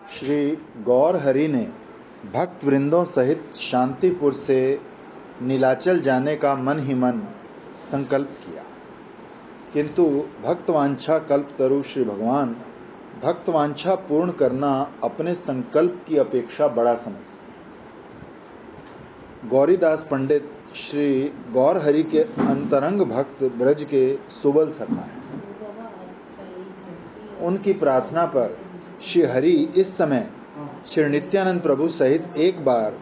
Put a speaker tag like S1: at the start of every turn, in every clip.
S1: श्री गौर हरि ने भक्त वृंदों सहित शांतिपुर से नीलाचल जाने का मन ही मन संकल्प किया, किंतु भक्तवांछा कल्पतरु श्री भगवान भक्तवांछा पूर्ण करना अपने संकल्प की अपेक्षा बड़ा समझते हैं। गौरीदास पंडित श्री गौर हरि के अंतरंग भक्त ब्रज के सुबल सखा हैं। उनकी प्रार्थना पर श्री हरि इस समय श्री नित्यानंद प्रभु सहित एक बार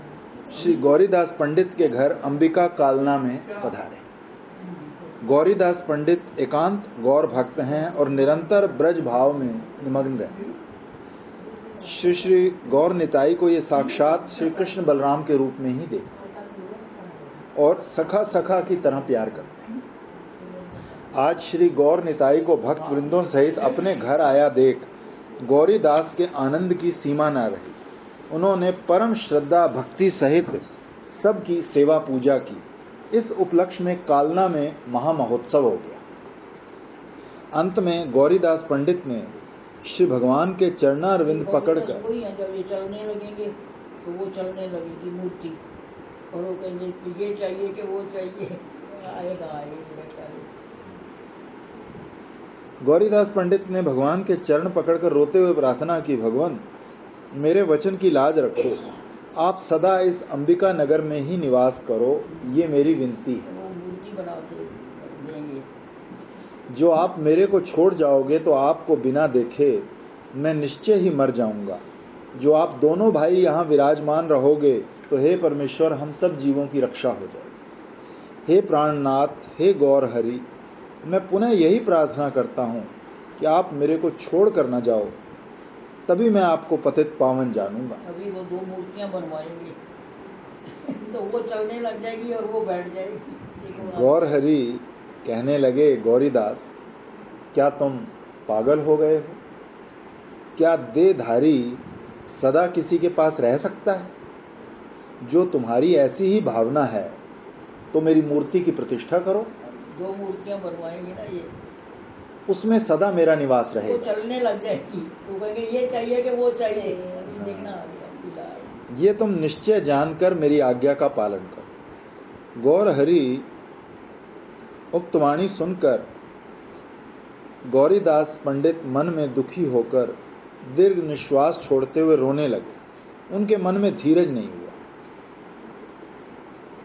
S1: श्री गौरीदास पंडित के घर अंबिका कालना में पधारे। गौरीदास पंडित एकांत गौर भक्त हैं और निरंतर ब्रज भाव में निमग्न रहते हैं। श्री गौर निताई को ये साक्षात श्री कृष्ण बलराम के रूप में ही देखते हैं और सखा सखा की तरह प्यार करते हैं। आज श्री गौर निताई को भक्त वृंदों सहित अपने घर आया देख गौरीदास के आनंद की सीमा न रही। उन्होंने परम श्रद्धा भक्ति सहित सबकी सेवा पूजा की। इस उपलक्ष्य में कालना में महामहोत्सव हो गया। अंत में गौरीदास पंडित ने श्री भगवान के चरणारविंद पकड़कर
S2: जब ये चलने लगेंगे तो वो चलने लगेगी मूर्ति, और वो कहेंगे ये चाहिए कि वो चाहिए, आएगा।
S1: गौरीदास पंडित ने भगवान के चरण पकड़कर रोते हुए प्रार्थना की, भगवान मेरे वचन की लाज रखो, आप सदा इस अंबिका नगर में ही निवास करो, ये मेरी विनती है। जो आप मेरे को छोड़ जाओगे तो आपको बिना देखे मैं निश्चय ही मर जाऊंगा। जो आप दोनों भाई यहाँ विराजमान रहोगे तो हे परमेश्वर हम सब जीवों की रक्षा हो जाएगी। हे प्राणनाथ, हे गौर हरि, मैं पुनः यही प्रार्थना करता हूँ कि आप मेरे को छोड़ कर न जाओ, तभी मैं आपको पतित पावन जानूंगा।
S2: अभी वो दो मूर्तियां बनवाएंगे तो वो चलने लग जाएगी और वो बैठ जाएगी।
S1: गौर हरि कहने लगे, गौरीदास क्या तुम पागल हो गए हो? क्या देहधारी सदा किसी के पास रह सकता है? जो तुम्हारी ऐसी ही भावना है तो मेरी मूर्ति की प्रतिष्ठा करो।
S2: जो मूर्तियां बनवाएंगे ना ये,
S1: उसमें सदा मेरा निवास रहेगा।
S2: वो चलने लग जाएगी, वो कहेंगे ये चाहिए कि वो चाहिए, देखना।
S1: ये तुम निश्चय जानकर मेरी आज्ञा का पालन करो। गौर हरि उक्त वाणी सुनकर गौरीदास पंडित मन में दुखी होकर दीर्घ निश्वास छोड़ते हुए रोने लगे। उनके मन में धीरज नहीं हुआ।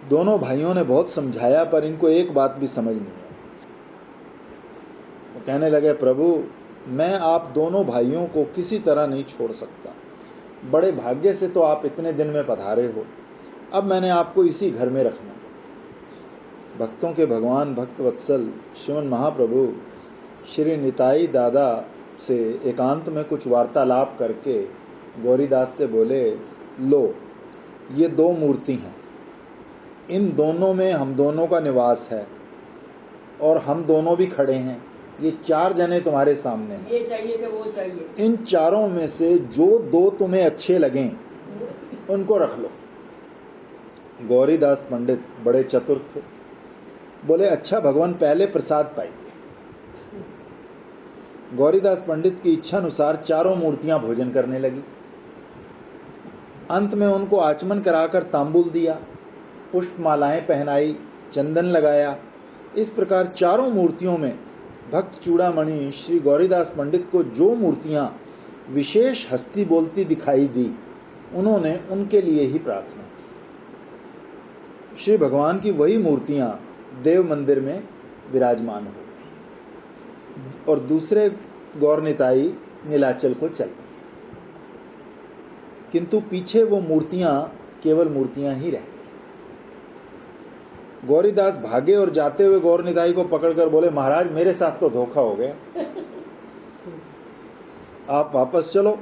S1: दोनों भाइयों ने बहुत समझाया पर इनको एक बात भी समझ नहीं आई। वो कहने लगे, प्रभु मैं आप दोनों भाइयों को किसी तरह नहीं छोड़ सकता। बड़े भाग्य से तो आप इतने दिन में पधारे हो, अब मैंने आपको इसी घर में रखना है। भक्तों के भगवान भक्त वत्सल श्रीमन महाप्रभु श्री निताई दादा से एकांत में कुछ वार्तालाप करके गौरीदास से बोले, लो ये दो मूर्ति हैं, इन दोनों में हम दोनों का निवास है और हम दोनों भी खड़े हैं। ये चार जने तुम्हारे सामने हैं,
S2: ये चाहिए कि वो चाहिए।
S1: इन चारों में से जो दो तुम्हें अच्छे लगें उनको रख लो। गौरीदास पंडित बड़े चतुर थे, बोले अच्छा भगवान पहले प्रसाद पाइए। गौरीदास पंडित की इच्छा अनुसार चारों मूर्तियां भोजन करने लगी। अंत में उनको आचमन कराकर तांबूल दिया, पुष्पमालाएं पहनाई, चंदन लगाया। इस प्रकार चारों मूर्तियों में भक्त चूड़ामणि श्री गौरीदास पंडित को जो मूर्तियां विशेष हस्ती बोलती दिखाई दी, उन्होंने उनके लिए ही प्रार्थना की। श्री भगवान की वही मूर्तियां देव मंदिर में विराजमान हो गई और दूसरे गौर निताई नीलाचल को चल गए, किंतु पीछे वो मूर्तियां केवल मूर्तियां ही रह गई। गौरीदास भागे और जाते हुए गौर निताई को पकड़कर बोले, महाराज मेरे साथ तो धोखा हो गया, आप वापस चलो।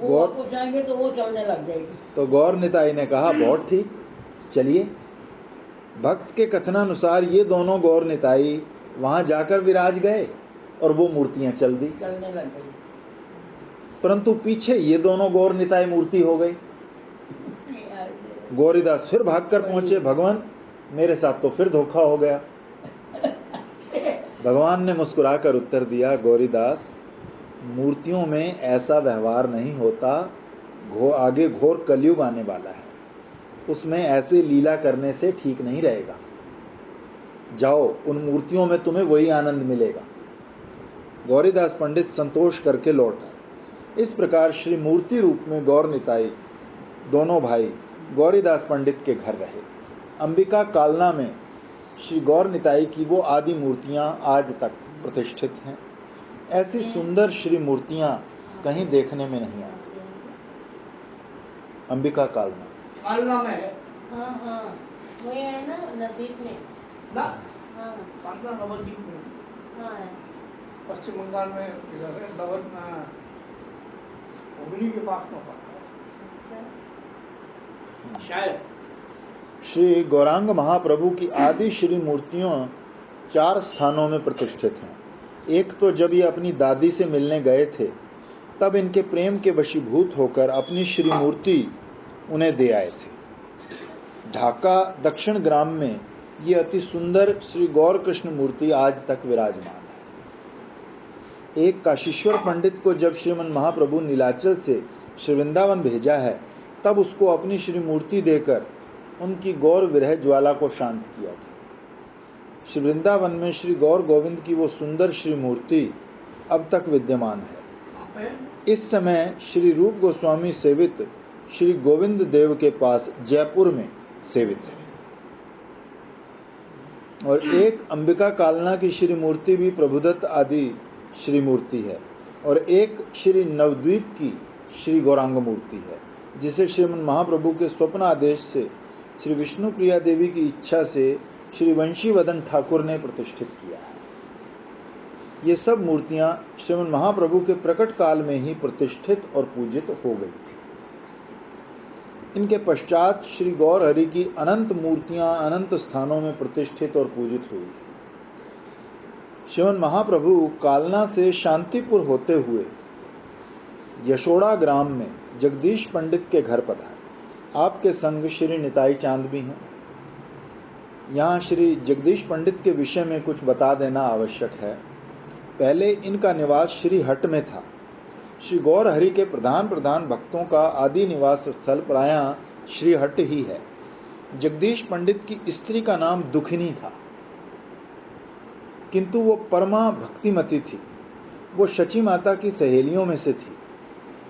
S2: गौर जाएंगे तो वो चलने लग जाएगी।
S1: तो गौर निताई ने कहा, बहुत ठीक, चलिए। भक्त के कथनानुसार ये दोनों गौर निताई वहां जाकर विराज गए और वो मूर्तियां चल दी,
S2: चलने लग गई।
S1: परंतु पीछे ये दोनों गौर निताई मूर्ति हो गई। गौरीदास फिर भागकर पहुंचे, भगवान मेरे साथ तो फिर धोखा हो गया। भगवान ने मुस्कुराकर उत्तर दिया, गौरीदास मूर्तियों में ऐसा व्यवहार नहीं होता, आगे घोर कलयुग आने वाला है, उसमें ऐसे लीला करने से ठीक नहीं रहेगा। जाओ, उन मूर्तियों में तुम्हें वही आनंद मिलेगा। गौरीदास पंडित संतोष करके लौट आए। इस प्रकार श्री मूर्ति रूप में गौर निताई दोनों भाई गौरीदास पंडित के घर रहे। अंबिका कालना में श्री गौर निताई की वो आदि मूर्तियां आज तक प्रतिष्ठित हैं। ऐसी सुंदर श्री मूर्तियां कहीं देखने में नहीं आती। अंबिका कालना
S3: में है।
S2: हाँ हाँ, वही है ना, नजदीक में
S3: ना,
S2: हाँ
S3: कालना नवद्वीप में,
S2: हाँ है।
S3: पश्चिम बंगाल में इधर है, हुगली के पास में पड़ता है
S2: अच्छा,
S3: शायद।
S1: श्री गौरांग महाप्रभु की आदि श्री मूर्तियों 4 स्थानों में प्रतिष्ठित हैं। एक तो जब ये अपनी दादी से मिलने गए थे, तब इनके प्रेम के वशीभूत होकर अपनी श्री मूर्ति उन्हें दे आए थे। ढाका दक्षिण ग्राम में ये अति सुंदर श्री गौर कृष्ण मूर्ति आज तक विराजमान है। एक काशीश्वर पंडित को जब श्रीमन महाप्रभु नीलाचल से श्री वृंदावन भेजा है, तब उसको अपनी श्री मूर्ति देकर उनकी गौर विरह ज्वाला को शांत किया था। श्री वृंदावन में श्री गौर गोविंद की वो सुंदर श्री मूर्ति अब तक विद्यमान है। इस समय श्री रूप गोस्वामी सेवित श्री गोविंद देव के पास जयपुर में सेवित है। और एक अंबिका कालना की श्री मूर्ति भी प्रभुदत्त आदि श्री मूर्ति है, और एक श्री नवद्वीप की श्री गौरांग मूर्ति है, जिसे श्रीमन महाप्रभु के स्वप्न आदेश से श्री विष्णु प्रिया देवी की इच्छा से श्री वंशीवदन ठाकुर ने प्रतिष्ठित किया है। ये सब मूर्तियां श्रीमन महाप्रभु के प्रकट काल में ही प्रतिष्ठित और पूजित हो गई थी। इनके पश्चात श्री गौर हरि की अनंत मूर्तियां अनंत स्थानों में प्रतिष्ठित और पूजित हुई है। श्रीमन महाप्रभु कालना से शांतिपुर होते हुए यशोड़ा ग्राम में जगदीश पंडित के घर पधारे। आपके संग श्री निताई चांद भी हैं। यहाँ श्री जगदीश पंडित के विषय में कुछ बता देना आवश्यक है। पहले इनका निवास श्री हट में था। श्री गौर हरि के प्रधान भक्तों का आदि निवास स्थल प्रायः श्री हट ही है। जगदीश पंडित की स्त्री का नाम दुखिनी था, किंतु वो परमा भक्तिमती थी। वो शची माता की सहेलियों में से थी।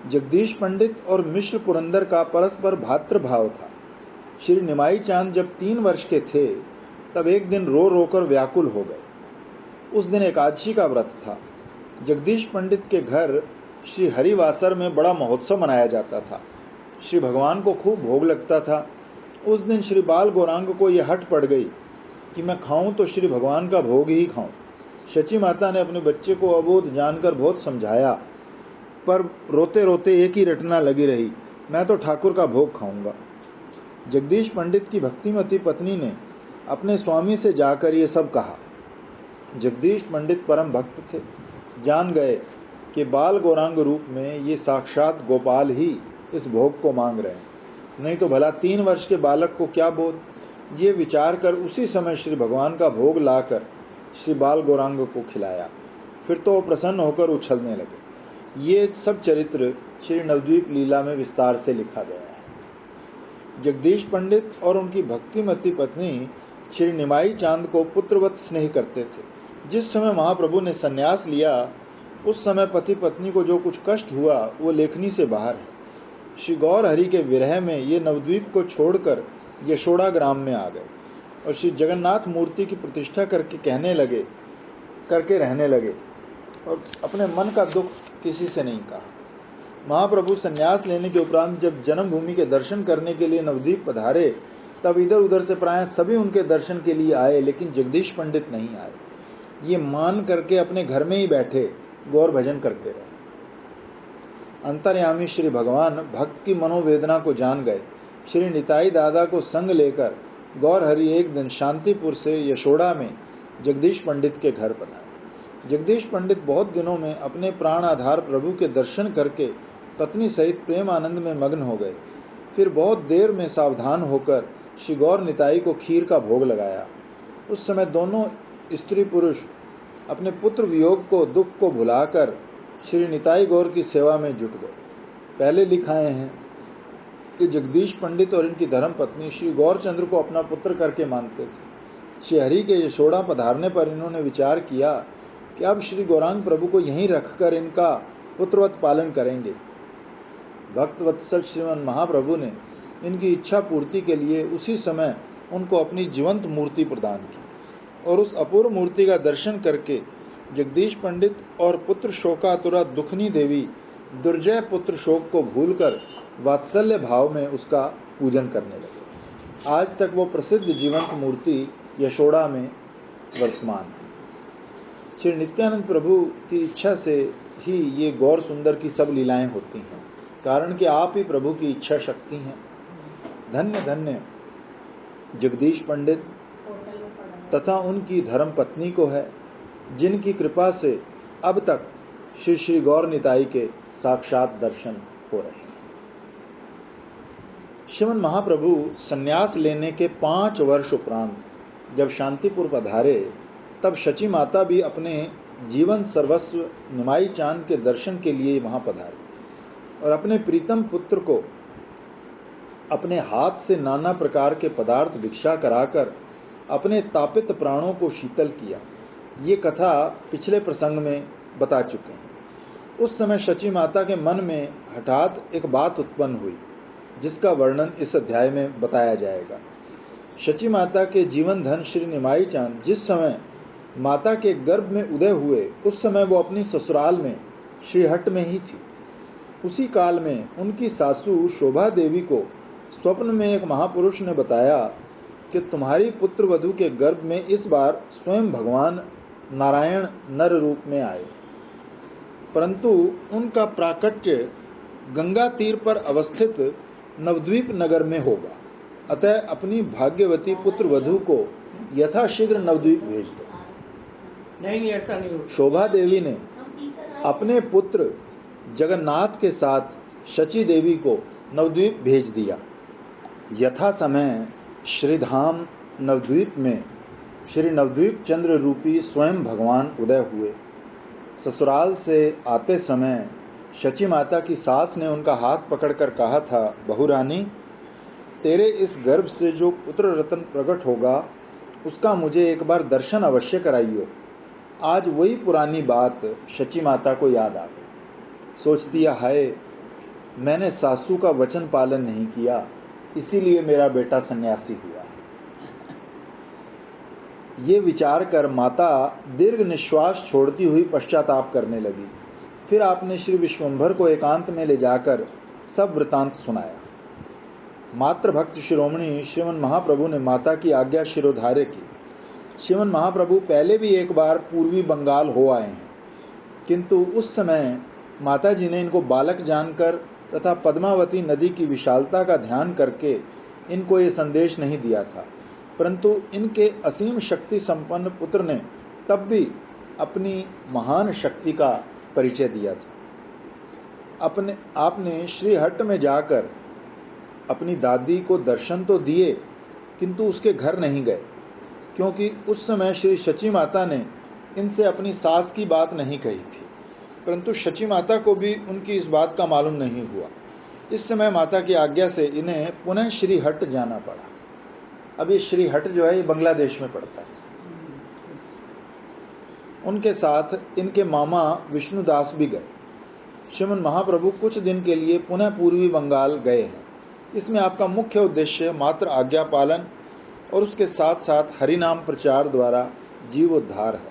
S1: जगदीश पंडित और मिश्र पुरंदर का परस्पर भातृभाव था। श्री निमाई चांद जब 3 वर्ष के थे, तब एक दिन रो रोकर व्याकुल हो गए। उस दिन एकादशी का व्रत था। जगदीश पंडित के घर श्री हरिवासर में बड़ा महोत्सव मनाया जाता था। श्री भगवान को खूब भोग लगता था। उस दिन श्री बाल गौरांग को यह हट पड़ गई कि मैं खाऊं तो श्री भगवान का भोग ही खाऊं। शची माता ने अपने बच्चे को अबोध जानकर बहुत समझाया, पर रोते रोते एक ही रटना लगी रही, मैं तो ठाकुर का भोग खाऊंगा। जगदीश पंडित की भक्तिमती पत्नी ने अपने स्वामी से जाकर ये सब कहा। जगदीश पंडित परम भक्त थे। जान गए कि बाल गौरांग रूप में ये साक्षात गोपाल ही इस भोग को मांग रहे हैं, नहीं तो भला 3 वर्ष के बालक को क्या बोध। ये विचार कर उसी समय श्री भगवान का भोग लाकर श्री बाल गौरांग को खिलाया। फिर तो वो प्रसन्न होकर उछलने लगे। ये सब चरित्र श्री नवद्वीप लीला में विस्तार से लिखा गया है। जगदीश पंडित और उनकी भक्तिमती पत्नी श्री निमाई चांद को पुत्रवत स्नेह करते थे। जिस समय महाप्रभु ने संन्यास लिया, उस समय पति पत्नी को जो कुछ कष्ट हुआ वो लेखनी से बाहर है। श्री गौर हरि के विरह में ये नवद्वीप को छोड़कर यशोड़ा ग्राम में आ गए और श्री जगन्नाथ मूर्ति की प्रतिष्ठा करके रहने लगे और अपने मन का दुख किसी से नहीं कहा। महाप्रभु संन्यास लेने के उपरांत जब जन्मभूमि के दर्शन करने के लिए नवद्वीप पधारे, तब इधर उधर से प्रायः सभी उनके दर्शन के लिए आए, लेकिन जगदीश पंडित नहीं आए। ये मान करके अपने घर में ही बैठे गौर भजन करते रहे। अंतर्यामी श्री भगवान भक्त की मनोवेदना को जान गए। श्री निताई दादा को संग लेकर गौर हरि एक दिन शांतिपुर से यशोड़ा में जगदीश पंडित के घर पधारे। जगदीश पंडित बहुत दिनों में अपने प्राण आधार प्रभु के दर्शन करके पत्नी सहित प्रेम आनंद में मग्न हो गए। फिर बहुत देर में सावधान होकर श्री गौर निताई को खीर का भोग लगाया। उस समय दोनों स्त्री पुरुष अपने पुत्र वियोग को, दुख को भुलाकर श्री निताई गौर की सेवा में जुट गए। पहले लिखाए हैं कि जगदीश पंडित और इनकी धर्म पत्नी श्री गौरचंद्र को अपना पुत्र करके मानते थे। श्री हरि के यशोड़ा पधारने पर इन्होंने विचार किया कि अब श्री गौरांग प्रभु को यहीं रखकर इनका पुत्रवत पालन करेंगे। भक्त वत्सल श्रीमन महाप्रभु ने इनकी इच्छा पूर्ति के लिए उसी समय उनको अपनी जीवंत मूर्ति प्रदान की और उस अपूर्व मूर्ति का दर्शन करके जगदीश पंडित और पुत्र शोकातुरा दुखनी देवी दुर्जय पुत्र शोक को भूलकर वात्सल्य भाव में उसका पूजन करने लगे। आज तक वो प्रसिद्ध जीवंत मूर्ति यशोड़ा में वर्तमान है। श्री नित्यानंद प्रभु की इच्छा से ही ये गौर सुंदर की सब लीलाएं होती हैं, कारण कि आप ही प्रभु की इच्छा शक्ति हैं। धन्य धन्य जगदीश पंडित तथा उनकी धर्म पत्नी को है, जिनकी कृपा से अब तक श्री श्री गौर निताई के साक्षात दर्शन हो रहे हैं। श्रीमन महाप्रभु संन्यास लेने के 5 वर्ष उपरांत जब शांतिपुर पधारे, तब शची माता भी अपने जीवन सर्वस्व निमाई चांद के दर्शन के लिए वहां पधारी और अपने प्रीतम पुत्र को अपने हाथ से नाना प्रकार के पदार्थ भिक्षा कराकर अपने तापित प्राणों को शीतल किया। ये कथा पिछले प्रसंग में बता चुके हैं। उस समय शची माता के मन में हठात एक बात उत्पन्न हुई, जिसका वर्णन इस अध्याय में बताया जाएगा। शची माता के जीवन धन श्री निमाई चांद जिस समय माता के गर्भ में उदय हुए, उस समय वो अपनी ससुराल में श्रीहट्ट में ही थी। उसी काल में उनकी सासू शोभा देवी को स्वप्न में एक महापुरुष ने बताया कि तुम्हारी पुत्र वधू के गर्भ में इस बार स्वयं भगवान नारायण नर रूप में आए, परंतु उनका प्राकट्य गंगा तीर पर अवस्थित नवद्वीप नगर में होगा। अतः अपनी भाग्यवती पुत्र वधू को यथाशीघ्र नवद्वीप भेज दो।
S3: नहीं, ऐसा नहीं होगा।
S1: शोभा देवी ने अपने पुत्र जगन्नाथ के साथ शची देवी को नवद्वीप भेज दिया। यथा समय श्रीधाम नवद्वीप में श्री नवद्वीप चंद्र रूपी स्वयं भगवान उदय हुए। ससुराल से आते समय शची माता की सास ने उनका हाथ पकड़कर कहा था, बहुरानी, तेरे इस गर्भ से जो पुत्र रत्न प्रकट होगा उसका मुझे एक बार दर्शन अवश्य कराइयो। आज वही पुरानी बात शची माता को याद आ गई। सोचती है, हाय, मैंने सासू का वचन पालन नहीं किया, इसीलिए मेरा बेटा सन्यासी हुआ है। ये विचार कर माता दीर्घ निश्वास छोड़ती हुई पश्चाताप करने लगी। फिर आपने श्री विश्वंभर को एकांत में ले जाकर सब वृतांत सुनाया। मात्र भक्त शिरोमणि श्रीमन महाप्रभु ने माता की आज्ञा शिरोधार्य की। श्रीमन महाप्रभु पहले भी एक बार पूर्वी बंगाल हो आए हैं, किंतु उस समय माता जी ने इनको बालक जानकर तथा पद्मावती नदी की विशालता का ध्यान करके इनको ये संदेश नहीं दिया था, परंतु इनके असीम शक्ति संपन्न पुत्र ने तब भी अपनी महान शक्ति का परिचय दिया था। आपने श्रीहट्ट में जाकर अपनी दादी को दर्शन तो दिए, किंतु उसके घर नहीं गए, क्योंकि उस समय श्री शची माता ने इनसे अपनी सास की बात नहीं कही थी, परंतु शची माता को भी उनकी इस बात का मालूम नहीं हुआ। इस समय माता की आज्ञा से इन्हें पुनः श्रीहट्ट जाना पड़ा। अब ये श्रीहट्ट जो है ये बांग्लादेश में पड़ता है। उनके साथ इनके मामा विष्णुदास भी गए। श्रीमन महाप्रभु कुछ दिन के लिए पुनः पूर्वी बंगाल गए हैं। इसमें आपका मुख्य उद्देश्य मात्र आज्ञा पालन और उसके साथ साथ हरिनाम प्रचार द्वारा जीवोद्धार है।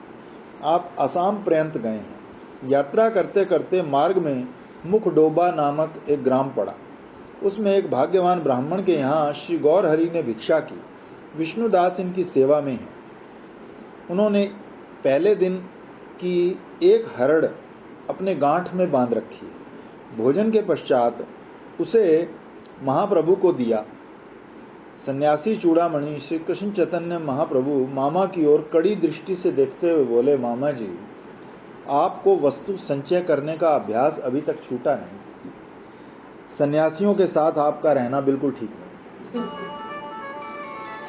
S1: आप असम पर्यंत गए हैं। यात्रा करते करते मार्ग में मुखडोबा नामक एक ग्राम पड़ा। उसमें एक भाग्यवान ब्राह्मण के यहाँ श्री गौर हरि ने भिक्षा की। विष्णुदास इनकी सेवा में है। उन्होंने पहले दिन की एक हरड़ अपने गांठ में बांध रखी है। भोजन के पश्चात उसे महाप्रभु को दिया। सन्यासी चूड़ामणि श्री कृष्ण चैतन्य महाप्रभु मामा की ओर कड़ी दृष्टि से देखते हुए बोले, मामा जी, आपको वस्तु संचय करने का अभ्यास अभी तक छूटा नहीं। सन्यासियों के साथ आपका रहना बिल्कुल ठीक नहीं।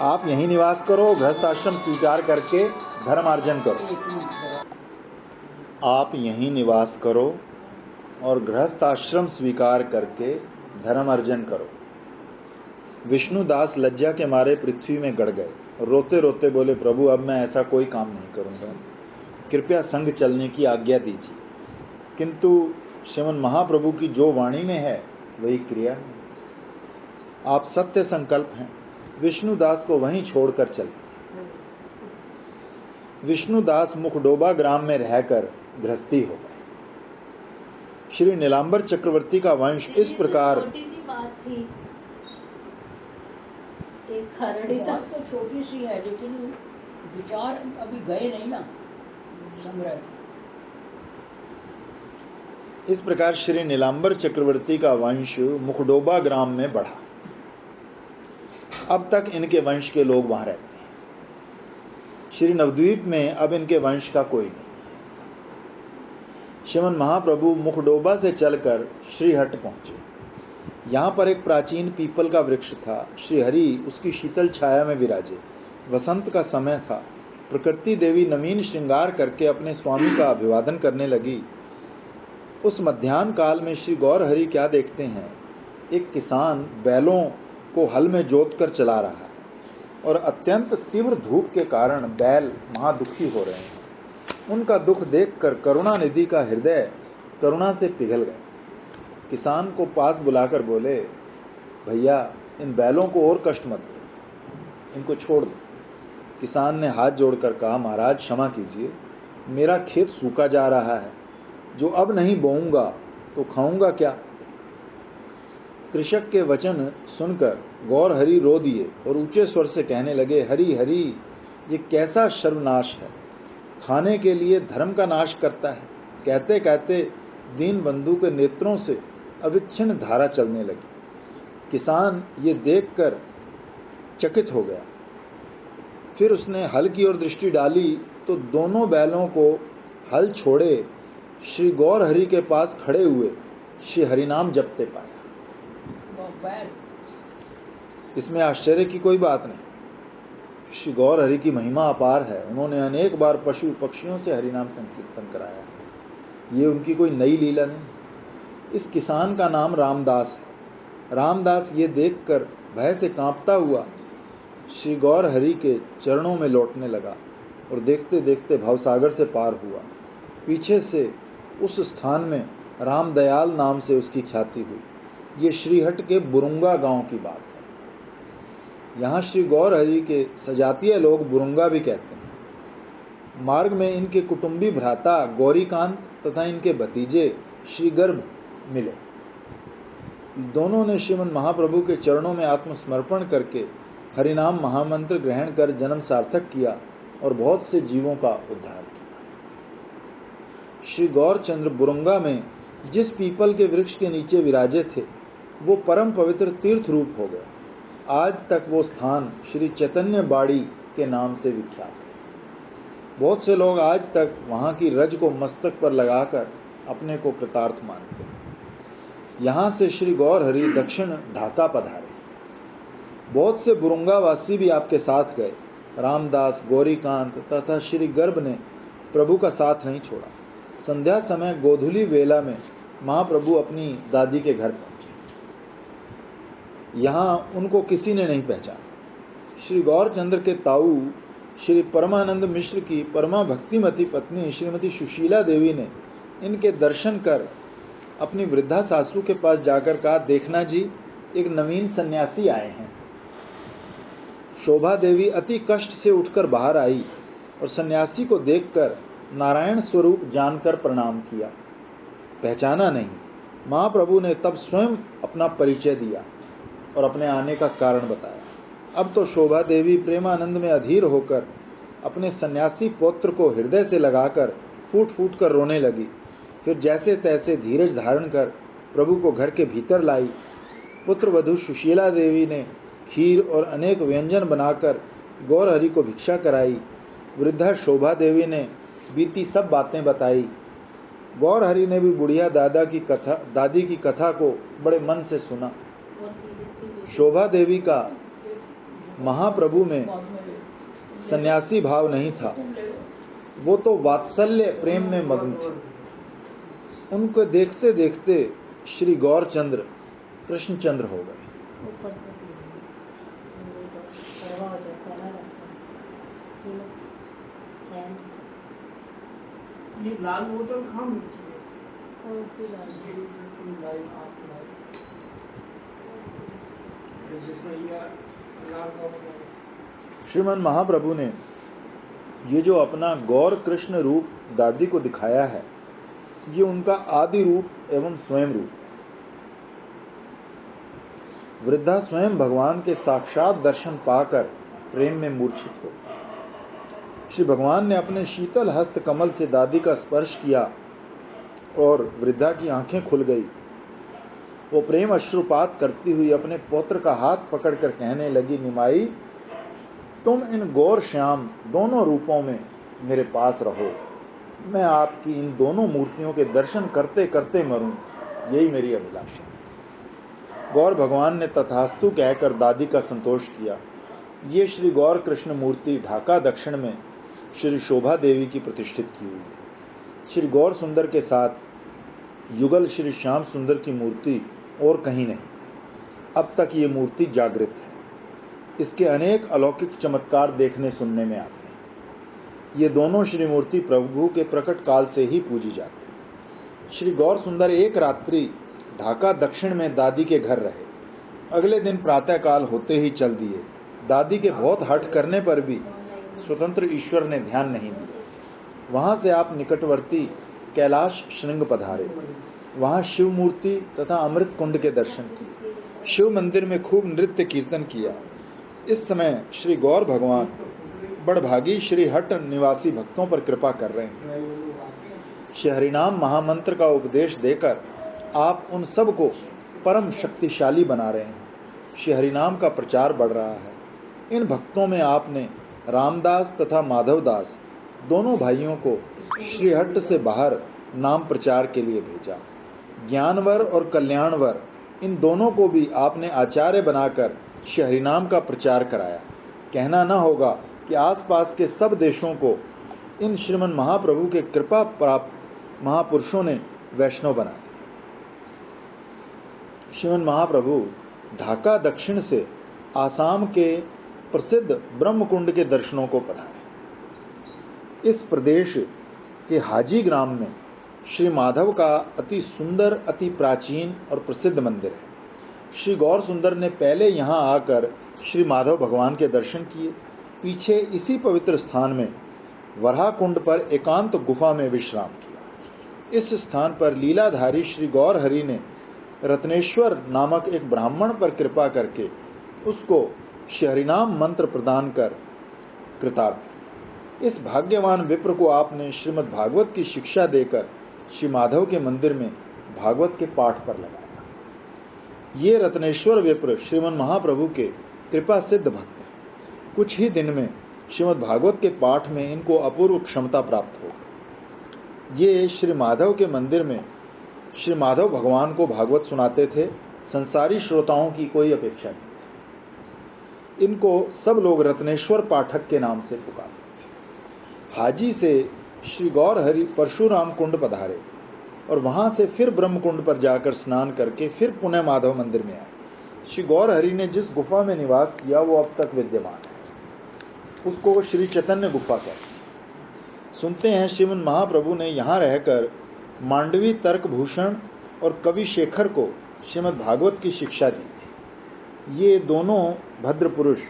S1: आप यहीं निवास करो, गृहस्थ आश्रम स्वीकार करके धर्मार्जन करो। आप यहीं निवास करो और गृहस्थ आश्रम स्वीकार करके धर्म अर्जन करो। विष्णुदास लज्जा के मारे पृथ्वी में गड़ गए और रोते रोते बोले, प्रभु अब मैं ऐसा कोई काम नहीं करूंगा, कृपया संग चलने की आज्ञा दीजिए। किंतु श्रीमन महाप्रभु की जो वाणी में है वही क्रिया में है। आप सत्य संकल्प हैं। विष्णुदास को वहीं छोड़कर चल दिए। विष्णुदास मुखडोबा ग्राम में रहकर गृहस्थी हो गए। श्री नीलांबर चक्रवर्ती का वंश इस प्रकार
S4: छोटी सी बात थी, एक खरड़ी
S2: बात तो छोटी सी है, लेकिन विचार अभी गए नहीं ना संग्रह।
S1: इस प्रकार श्री नीलांबर चक्रवर्ती का वंश मुखडोबा ग्राम में बढ़ा। अब तक इनके वंश के लोग वहां रहते हैं। श्री नवद्वीप में अब इनके वंश का कोई नहीं है। श्रीमन महाप्रभु मुखडोबा से चलकर श्रीहट पहुंचे। यहाँ पर एक प्राचीन पीपल का वृक्ष था। श्रीहरि उसकी शीतल छाया में विराजे। वसंत का समय था। प्रकृति देवी नवीन श्रृंगार करके अपने स्वामी का अभिवादन करने लगी। उस मध्याह्न काल में श्री गौर हरि क्या देखते हैं, एक किसान बैलों को हल में जोत कर चला रहा है और अत्यंत तीव्र धूप के कारण बैल महादुखी हो रहे हैं। उनका दुख देखकर करुणा निधि का हृदय करुणा से पिघल गया। किसान को पास बुलाकर बोले, भैया इन बैलों को और कष्ट मत दो, इनको छोड़ दो। किसान ने हाथ जोड़कर कहा, महाराज क्षमा कीजिए, मेरा खेत सूखा जा रहा है, जो अब नहीं बोऊंगा तो खाऊंगा क्या। कृषक के वचन सुनकर गौर हरि रो दिए और ऊंचे स्वर से कहने लगे, हरि हरि, ये कैसा सर्वनाश है, खाने के लिए धर्म का नाश करता है। कहते कहते दीन बंधु के नेत्रों से अविच्छिन्न धारा चलने लगी। किसान ये देखकर चकित हो गया। फिर उसने हल की ओर दृष्टि डाली तो दोनों बैलों को हल छोड़े श्री गौर हरि के पास खड़े हुए श्री हरिनाम जपते पाया। इसमें आश्चर्य की कोई बात नहीं। श्री गौर हरि की महिमा अपार है। उन्होंने अनेक बार पशु पक्षियों से हरिनाम संकीर्तन कराया है। ये उनकी कोई नई लीला नहीं है। इस किसान का नाम रामदास है। रामदास ये देखकर भय से कांपता हुआ श्री गौर हरि के चरणों में लौटने लगा और देखते देखते भवसागर से पार हुआ। पीछे से उस स्थान में रामदयाल नाम से उसकी ख्याति हुई। ये श्रीहट के बुरुंगा गांव की बात है। यहाँ श्री गौर हरि के सजातीय लोग बुरुंगा भी कहते हैं। मार्ग में इनके कुटुंबी भ्राता गौरीकांत तथा इनके भतीजे श्री गर्भ मिले। दोनों ने श्रीमन महाप्रभु के चरणों में आत्मसमर्पण करके हरिनाम महामंत्र ग्रहण कर जन्म सार्थक किया और बहुत से जीवों का उद्धार किया। श्री गौरचंद्र बुरुंगा में जिस पीपल के वृक्ष के नीचे विराजे थे, वो परम पवित्र तीर्थ रूप हो गया। आज तक वो स्थान श्री चैतन्य बाड़ी के नाम से विख्यात है। बहुत से लोग आज तक वहाँ की रज को मस्तक पर लगाकर अपने को कृतार्थ मानते हैं। यहाँ से श्री गौर हरि दक्षिण ढाका पधारे। बहुत से बुरुंगावासी भी आपके साथ गए। रामदास, गौरीकांत तथा श्री गर्भ ने प्रभु का साथ नहीं छोड़ा। संध्या समय गोधूली वेला में महाप्रभु अपनी दादी के घर पहुंचे। यहाँ उनको किसी ने नहीं पहचाना। श्री गौरचंद्र के ताऊ श्री परमानंद मिश्र की परमा भक्तिमती पत्नी श्रीमती सुशीला देवी ने इनके दर्शन कर अपनी वृद्धा सासू के पास जाकर कहा, देखना जी, एक नवीन सन्यासी आए हैं। शोभा देवी अति कष्ट से उठकर बाहर आई और सन्यासी को देखकर नारायण स्वरूप जानकर प्रणाम किया। पहचाना नहीं। महाप्रभु ने तब स्वयं अपना परिचय दिया और अपने आने का कारण बताया। अब तो शोभा देवी प्रेमानंद में अधीर होकर अपने सन्यासी पौत्र को हृदय से लगाकर फूट फूट कर रोने लगी। फिर जैसे तैसे धीरज धारण कर प्रभु को घर के भीतर लाई। पुत्र वधू सुशीला देवी ने खीर और अनेक व्यंजन बनाकर गौर हरि को भिक्षा कराई। वृद्धा शोभा देवी ने बीती सब बातें बताई। गौर हरि ने भी बुढ़िया दादी की कथा को बड़े मन से सुना। शोभा देवी का महाप्रभु में सन्यासी भाव नहीं था, वो तो वात्सल्य प्रेम में मग्न थी। उनको देखते देखते श्री गौरचंद्र कृष्णचंद्र हो गए।
S3: ये लाल बोतल कहाँ मिलती है?
S4: कौन सी लाल?
S3: ये बिल्कुल लाइन आप लाइन जिसमें ये लाल बोतल है।
S1: श्रीमन महाप्रभु ने ये जो अपना गौर कृष्ण रूप दादी को दिखाया है, ये उनका आदि रूप एवं स्वयं रूप है। वृद्धा स्वयं भगवान के साक्षात दर्शन पाकर प्रेम में मूर्छित हो गई। श्री भगवान ने अपने शीतल हस्त कमल से दादी का स्पर्श किया और वृद्धा की आंखें खुल गई। वो प्रेम अश्रुपात करती हुई अपने पौत्र का हाथ पकड़कर कहने लगी, निमाई, तुम इन गौर श्याम दोनों रूपों में मेरे पास रहो। मैं आपकी इन दोनों मूर्तियों के दर्शन करते करते मरूं, यही मेरी अभिलाषा है। गौर भगवान ने तथास्तु कहकर दादी का संतोष किया। ये श्री गौर कृष्ण मूर्ति ढाका दक्षिण में श्री शोभा देवी की प्रतिष्ठित की हुई है। श्री गौर सुंदर के साथ युगल श्री श्याम सुंदर की मूर्ति और कहीं नहीं है। अब तक ये मूर्ति जागृत है। इसके अनेक अलौकिक चमत्कार देखने सुनने में आते हैं। ये दोनों श्री मूर्ति प्रभु के प्रकट काल से ही पूजी जाती है। श्री गौर सुंदर एक रात्रि ढाका दक्षिण में दादी के घर रहे। अगले दिन प्रातःकाल होते ही चल दिए। दादी के बहुत हठ करने पर भी स्वतंत्र ईश्वर ने ध्यान नहीं दिया। वहां से आप निकटवर्ती कैलाश श्रृंग पधारे। वहां शिव मूर्ति तथा अमृत कुंड के दर्शन किए। शिव मंदिर में खूब नृत्य कीर्तन किया। इस समय श्री गौर भगवान बड़भागी श्री हट निवासी भक्तों पर कृपा कर रहे हैं। श्री हरिनाम महामंत्र का उपदेश देकर आप उन सब को परम शक्तिशाली बना रहे हैं। श्री हरिनाम का प्रचार बढ़ रहा है। इन भक्तों में आपने रामदास तथा माधवदास दोनों भाइयों को श्रीहट्ट से बाहर नाम प्रचार के लिए भेजा। ज्ञानवर और कल्याणवर इन दोनों को भी आपने आचार्य बनाकर श्री हरिनाम का प्रचार कराया। कहना न होगा कि आसपास के सब देशों को इन श्रीमन महाप्रभु के कृपा प्राप्त महापुरुषों ने वैष्णव बना दिया। श्रीमन महाप्रभु ढाका दक्षिण से आसाम के प्रसिद्ध ब्रह्मकुंड के दर्शनों को पधारे। इस प्रदेश के हाजी ग्राम में श्री माधव का अति सुंदर, अति प्राचीन और प्रसिद्ध मंदिर है। श्री गौर सुंदर ने पहले यहाँ आकर श्री माधव भगवान के दर्शन किए। पीछे इसी पवित्र स्थान में वराह कुंड पर एकांत गुफा में विश्राम किया। इस स्थान पर लीलाधारी श्री गौर हरि ने रत्नेश्वर नामक एक ब्राह्मण पर कृपा करके उसको श्री हरिनाम मंत्र प्रदान कर कृतार्थ किया। इस भाग्यवान विप्र को आपने श्रीमद् भागवत की शिक्षा देकर श्री माधव के मंदिर में भागवत के पाठ पर लगाया। ये रत्नेश्वर विप्र श्रीमन महाप्रभु के कृपा सिद्ध भक्त हैं। कुछ ही दिन में श्रीमद् भागवत के पाठ में इनको अपूर्व क्षमता प्राप्त हो गई। ये श्री माधव के मंदिर में श्री माधव भगवान को भागवत सुनाते थे। संसारी श्रोताओं की कोई अपेक्षा नहीं थी। इनको सब लोग रत्नेश्वर पाठक के नाम से पुकारते थे। हाजी से श्री गौर हरि परशुराम कुंड पधारे और वहां से फिर ब्रह्म कुंड पर जाकर स्नान करके फिर पुनः माधव मंदिर में आए। श्री गौर हरि ने जिस गुफा में निवास किया वो अब तक विद्यमान है। उसको श्री चैतन्य गुफा कहते हैं। सुनते हैं श्रीमन महाप्रभु ने यहाँ रहकर मांडवी तर्क भूषण और कवि शेखर को श्रीमद् भागवत की शिक्षा दी थी। ये दोनों भद्र पुरुष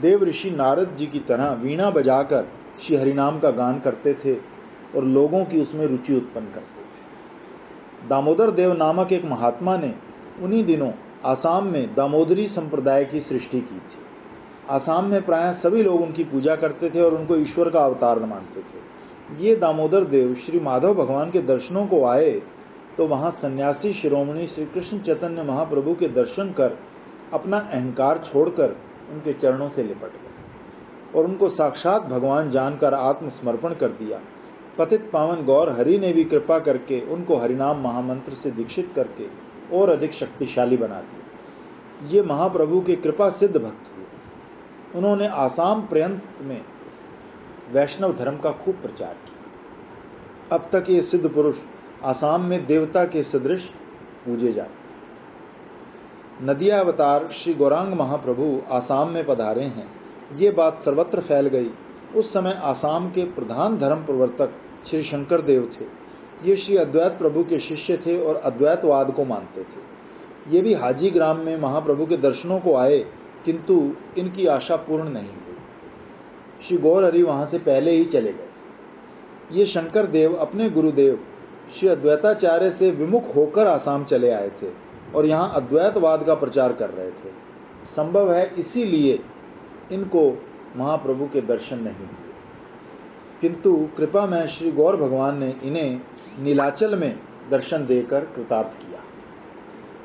S1: देव ऋषि नारद जी की तरह वीणा बजाकर श्री हरिनाम का गान करते थे और लोगों की उसमें रुचि उत्पन्न करते थे। दामोदर देव नामक एक महात्मा ने उन्हीं दिनों आसाम में दामोदरी संप्रदाय की सृष्टि की थी। आसाम में प्रायः सभी लोग उनकी पूजा करते थे और उनको ईश्वर का अवतार मानते थे। ये दामोदर देव श्री माधव भगवान के दर्शनों को आए तो वहाँ सन्यासी शिरोमणि श्री कृष्ण चैतन्य महाप्रभु के दर्शन कर अपना अहंकार छोड़कर उनके चरणों से लिपट गए और उनको साक्षात भगवान जानकर आत्मसमर्पण कर दिया। पतित पावन गौर हरि ने भी कृपा करके उनको हरिनाम महामंत्र से दीक्षित करके और अधिक शक्तिशाली बना दिया। ये महाप्रभु के कृपा सिद्ध भक्त हुए। उन्होंने आसाम पर्यंत में वैष्णव धर्म का खूब प्रचार किया। अब तक ये सिद्ध पुरुष आसाम में देवता के सदृश पूजे जाते हैं। नदिया अवतार श्री गौरांग महाप्रभु आसाम में पधारे हैं, ये बात सर्वत्र फैल गई। उस समय आसाम के प्रधान धर्म प्रवर्तक श्री शंकर देव थे। ये श्री अद्वैत प्रभु के शिष्य थे और अद्वैतवाद को मानते थे। ये भी हाजी ग्राम में महाप्रभु के दर्शनों को आए, किंतु इनकी आशा पूर्ण नहीं हुई। श्री गौर हरि वहां से पहले ही चले गए। ये शंकर देव अपने गुरुदेव श्री अद्वैताचार्य से विमुख होकर आसाम चले आए थे और यहाँ अद्वैतवाद का प्रचार कर रहे थे। संभव है इसीलिए इनको महाप्रभु के दर्शन नहीं हुए, किंतु कृपा में श्री गौर भगवान ने इन्हें नीलाचल में दर्शन देकर कृतार्थ किया।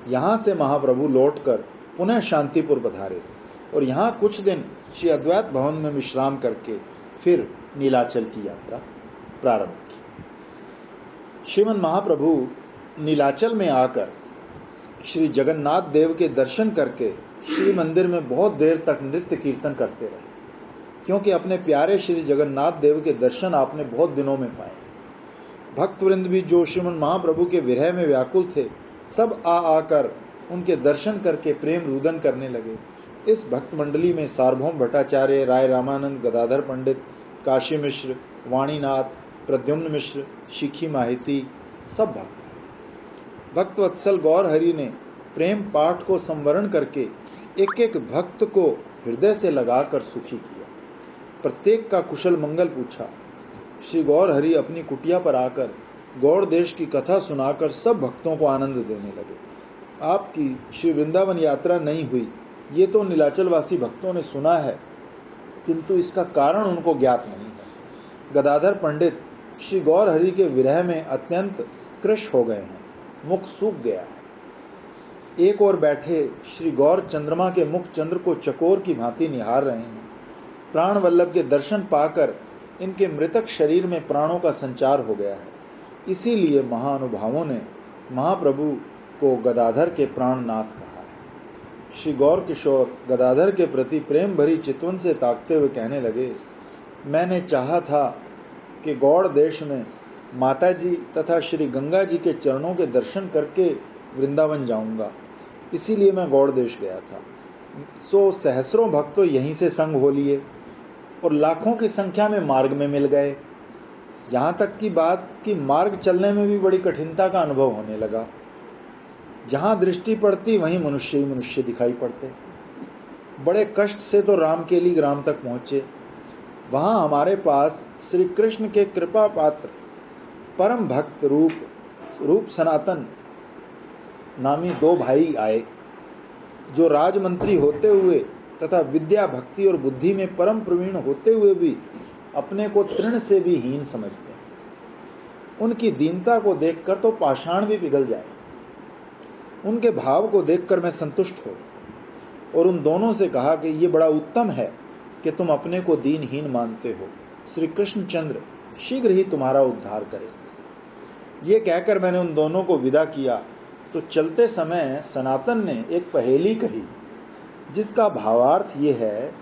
S1: यहाँ से महाप्रभु लौटकर पुनः शांतिपुर पधारे और यहाँ कुछ दिन श्री अद्वैत भवन में विश्राम करके फिर नीलाचल की यात्रा प्रारंभ की। श्रीमन महाप्रभु नीलाचल में आकर श्री जगन्नाथ देव के दर्शन करके श्री मंदिर में बहुत देर तक नृत्य कीर्तन करते रहे, क्योंकि अपने प्यारे श्री जगन्नाथ देव के दर्शन आपने बहुत दिनों में पाए। भक्तवृंद भी जो श्रीमन महाप्रभु के विरह में व्याकुल थे, सब आकर उनके दर्शन करके प्रेम रुदन करने लगे। इस भक्त मंडली में सार्वभौम भट्टाचार्य, राय रामानंद, गदाधर पंडित, काशी मिश्र, वाणीनाथ, प्रद्युम्न मिश्र, शिखी माहिती सब भक्त वत्सल गौर हरि ने प्रेम पाठ को संवरण करके एक एक भक्त को हृदय से लगाकर सुखी किया। प्रत्येक का कुशल मंगल पूछा। श्री गौर हरि अपनी कुटिया पर आकर गौड़ देश की कथा सुनाकर सब भक्तों को आनंद देने लगे। आपकी श्री वृंदावन यात्रा नहीं हुई, ये तो नीलाचलवासी भक्तों ने सुना है, किंतु इसका कारण उनको ज्ञात नहीं है। गदाधर पंडित श्री गौर हरि के विरह में अत्यंत कृश हो गए हैं, मुख सूख गया है। एक ओर बैठे श्री गौर चंद्रमा के मुख चंद्र को चकोर की भांति निहार रहे हैं। प्राण वल्लभ के दर्शन पाकर इनके मृतक शरीर में प्राणों का संचार हो गया है। इसीलिए महानुभावों ने महाप्रभु को गदाधर के प्राणनाथ कहा है। श्री गौर किशोर गदाधर के प्रति प्रेम भरी चितवन से ताकते हुए कहने लगे, मैंने चाहा था कि गौड़ देश में माता जी तथा श्री गंगा जी के चरणों के दर्शन करके वृंदावन जाऊंगा, इसीलिए मैं गौड़ देश गया था। सो सहस्रों भक्त तो यहीं से संग हो लिए और लाखों की संख्या में मार्ग में मिल गए। यहाँ तक की बात कि मार्ग चलने में भी बड़ी कठिनता का अनुभव होने लगा। जहाँ दृष्टि पड़ती वहीं मनुष्य ही मनुष्य दिखाई पड़ते। बड़े कष्ट से तो रामकेली ग्राम तक पहुँचे। वहाँ हमारे पास श्री कृष्ण के कृपा पात्र परम भक्त रूप सनातन नामी दो भाई आए, जो राजमंत्री होते हुए तथा विद्या, भक्ति और बुद्धि में परम प्रवीण होते हुए भी अपने को तृण से भी हीन समझते हैं। उनकी दीनता को देखकर तो पाषाण भी पिघल जाए। उनके भाव को देखकर मैं संतुष्ट हो गया और उन दोनों से कहा कि ये बड़ा उत्तम है कि तुम अपने को दीनहीन मानते हो। श्री कृष्णचंद्र शीघ्र ही तुम्हारा उद्धार करे। ये कहकर मैंने उन दोनों को विदा किया तो चलते समय सनातन ने एक पहेली कही, जिसका भावार्थ ये है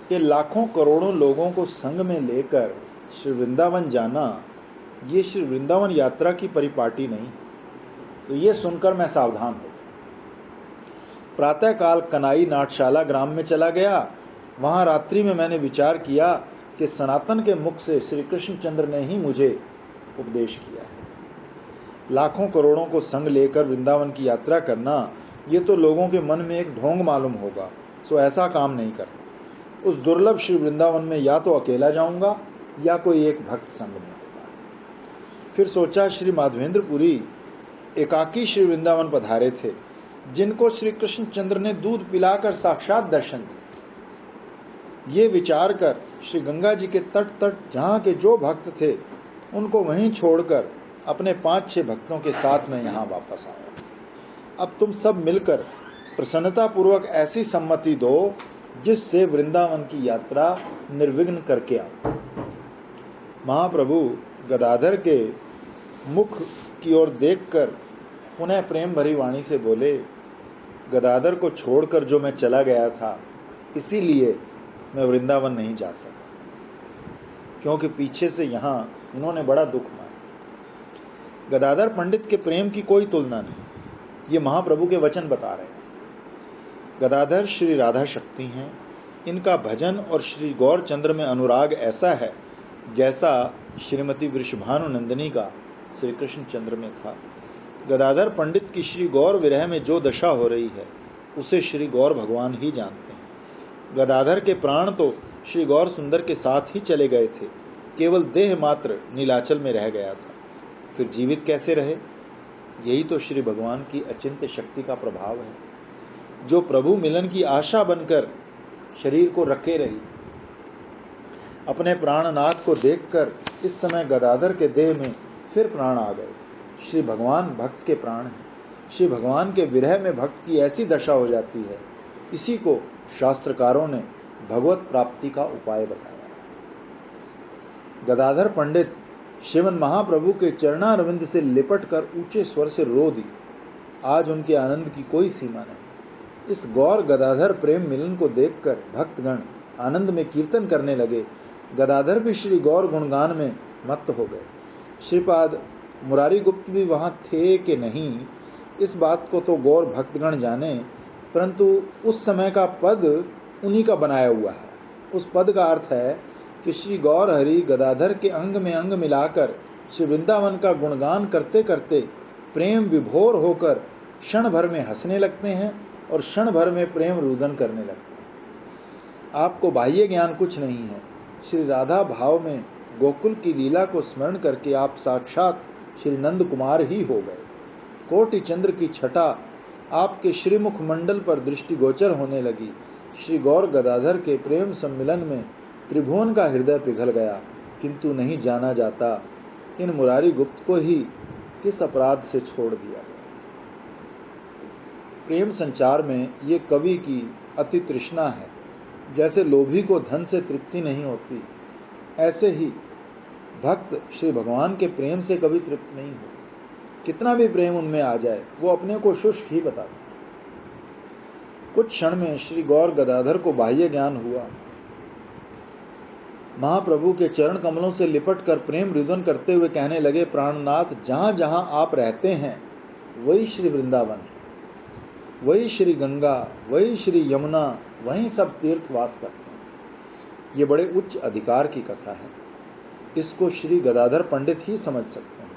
S1: कि लाखों करोड़ों लोगों को संग में लेकर श्री वृंदावन जाना, ये श्री वृंदावन यात्रा की परिपाटी नहीं। तो ये सुनकर मैं सावधान हो गया। प्रातःकाल कनाई नाटशाला ग्राम में चला गया। वहाँ रात्रि में मैंने विचार किया कि सनातन के मुख से श्री कृष्णचंद्र ने ही मुझे उपदेश किया है। लाखों करोड़ों को संग लेकर वृंदावन की यात्रा करना, ये तो लोगों के मन में एक ढोंग मालूम होगा, सो ऐसा काम नहीं करना। उस दुर्लभ श्री वृंदावन में या तो अकेला जाऊंगा या कोई एक भक्त संग में होगा। फिर सोचा, श्री माधवेंद्रपुरी एकाकी श्री वृंदावन पधारे थे, जिनको श्री कृष्णचंद्र ने दूध पिलाकर साक्षात दर्शन दिए। ये विचार कर श्री गंगा जी के तट जहाँ के जो भक्त थे उनको वहीं छोड़कर अपने 5-6 भक्तों के साथ में यहाँ वापस आया। अब तुम सब मिलकर प्रसन्नता पूर्वक ऐसी सम्मति दो जिससे वृंदावन की यात्रा निर्विघ्न करके आओ। महाप्रभु गदाधर के मुख की ओर देखकर पुनः प्रेम भरी वाणी से बोले, गदाधर को छोड़कर जो मैं चला गया था, इसीलिए मैं वृंदावन नहीं जा सका, क्योंकि पीछे से यहाँ इन्होंने बड़ा दुख माना। गदाधर पंडित के प्रेम की कोई तुलना नहीं, ये महाप्रभु के वचन बता रहे हैं। गदाधर श्री राधा शक्ति हैं। इनका भजन और श्री गौरचंद्र में अनुराग ऐसा है जैसा श्रीमती वृषभानु नंदिनी का श्री कृष्ण चंद्र में था। गदाधर पंडित की श्री गौर विरह में जो दशा हो रही है उसे श्री गौर भगवान ही जानते हैं। गदाधर के प्राण तो श्री गौर सुंदर के साथ ही चले गए थे, केवल देह मात्र नीलाचल में रह गया था। फिर जीवित कैसे रहे? यही तो श्री भगवान की अचिंत्य शक्ति का प्रभाव है, जो प्रभु मिलन की आशा बनकर शरीर को रखे रही। अपने प्राणनाथ को देखकर इस समय गदाधर के देह में फिर प्राण आ गए। श्री भगवान भक्त के प्राण हैं। श्री भगवान के विरह में भक्त की ऐसी दशा हो जाती है। इसी को शास्त्रकारों ने भगवत प्राप्ति का उपाय बताया है। गदाधर पंडित श्रीमन महाप्रभु के चरणारविंद से लिपट कर ऊंचे स्वर से रो दिए। आज उनके आनंद की कोई सीमा नहीं। इस गौर गदाधर प्रेम मिलन को देखकर भक्तगण आनंद में कीर्तन करने लगे। गदाधर भी श्री गौर गुणगान में मत्त हो गए। श्रीपाद मुरारी गुप्त भी वहां थे कि नहीं, इस बात को तो गौर भक्तगण जाने, परंतु उस समय का पद उन्हीं का बनाया हुआ है। उस पद का अर्थ है कि श्री गौर हरि गदाधर के अंग में अंग मिलाकर श्री वृंदावन का गुणगान करते करते प्रेम विभोर होकर क्षण भर में हंसने लगते हैं और क्षण भर में प्रेम रुदन करने लगते हैं। आपको बाह्य ज्ञान कुछ नहीं है। श्री राधा भाव में गोकुल की लीला को स्मरण करके आप साक्षात श्री नंद कुमार ही हो गए। कोटि चंद्र की छटा आपके श्रीमुख मंडल पर दृष्टिगोचर होने लगी। श्री गौर गदाधर के प्रेम सम्मिलन में त्रिभुवन का हृदय पिघल गया, किंतु नहीं जाना जाता इन मुरारी गुप्त को ही किस अपराध से छोड़ दिया गया। प्रेम संचार में ये कवि की अति तृष्णा है। जैसे लोभी को धन से तृप्ति नहीं होती, ऐसे ही भक्त श्री भगवान के प्रेम से कभी तृप्त नहीं होते। कितना भी प्रेम उनमें आ जाए, वो अपने को शुष्क ही बताते हैं। कुछ क्षण में श्री गौर गदाधर को बाह्य ज्ञान हुआ। महाप्रभु के चरण कमलों से लिपट कर प्रेम रुदन करते हुए कहने लगे, प्राणनाथ, जहां जहां आप रहते हैं वही श्री वृंदावन है, वही श्री गंगा, वही श्री यमुना, वहीं सब तीर्थ वास करते हैं। ये बड़े उच्च अधिकार की कथा है। इसको श्री गदाधर पंडित ही समझ सकते हैं।